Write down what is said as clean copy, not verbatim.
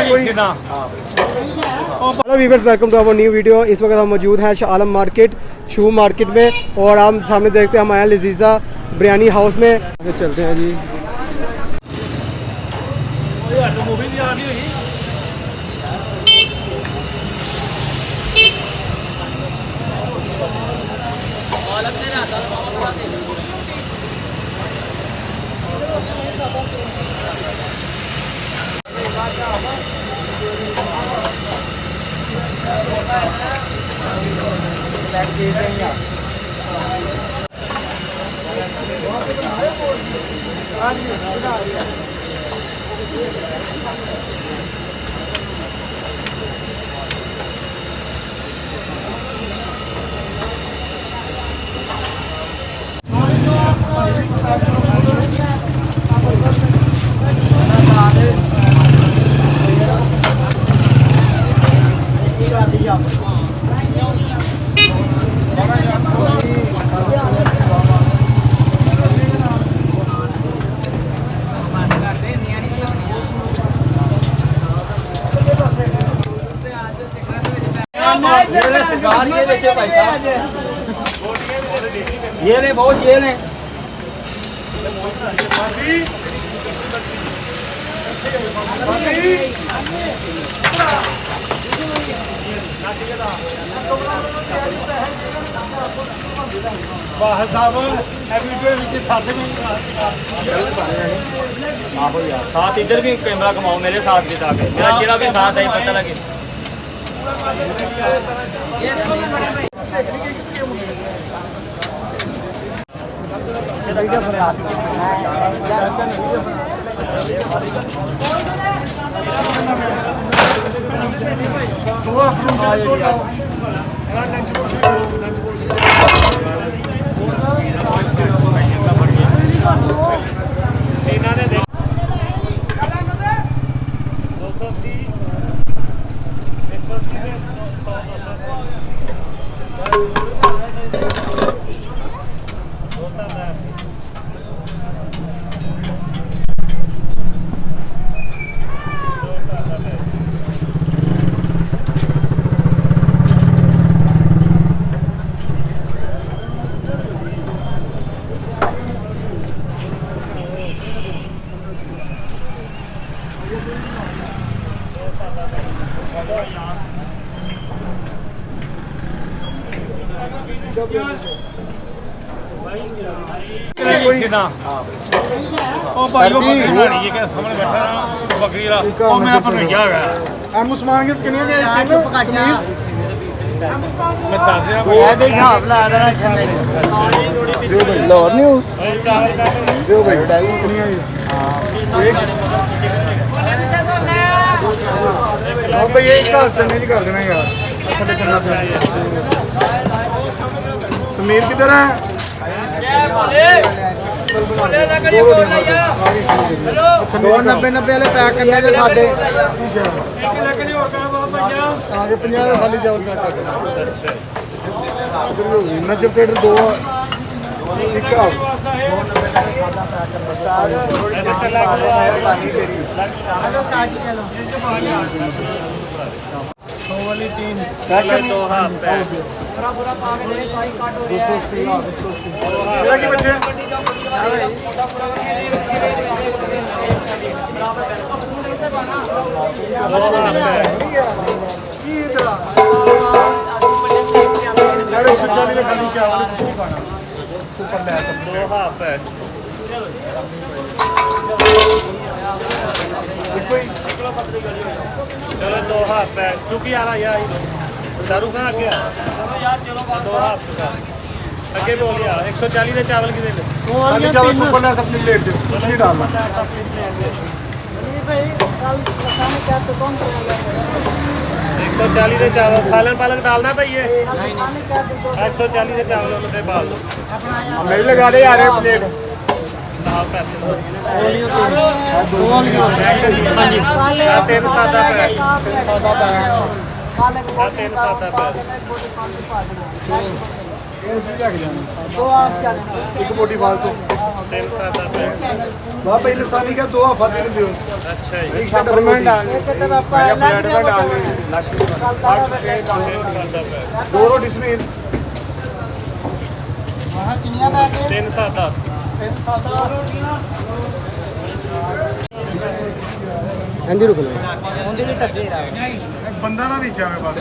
Hello viewers, welcome to our new video. इस वक्त हम मौजूद हैं Shah Alam market, shoe market में, और हम सामने देखते हैं हम आए लजीज़ा बिरयानी हाउस में। चलते हैं जी। ये ले बहुत ये ले बाहर साहब साथ इधर भी कैमरा घुमाओ मेरे साथ भी जाके मेरा चेहरा भी साथ है पता लगे। समीर किधर है? दो 90-90 वाले पैक करने के साथे आगे 50 खाली चावल नजब पेटर दो वाली 3 दो हाफ पैक 280 मेरा की बच्चे यार 140 में खाली चावल कुछ नहीं खाना सुपर ले सकते दो हाफ पैक चलो दो हाफ पैक चुकी आ रहा यार शाहरुख खान आगे यार चलो दो हाफ आगे बोल यार 140 के चावल की दे ले चावल सुपर ले अपनी प्लेट से कुछ नहीं डालना 140 के चावल सालन पालक डालना भाई ये 140 के चावल उन्होंने डाल दो मेरे लगा दे यार प्लेट पैसे तीन सादा पैक एक मोटी बाल तो 3-7 रुपए वहाँ पे इंसानी का 2 ऑफर दे दो अच्छा जी एक का डबल मोटी दो रोटी इसमें 3-7 हाँ जी रुको बंदा ना नीचे आवे बस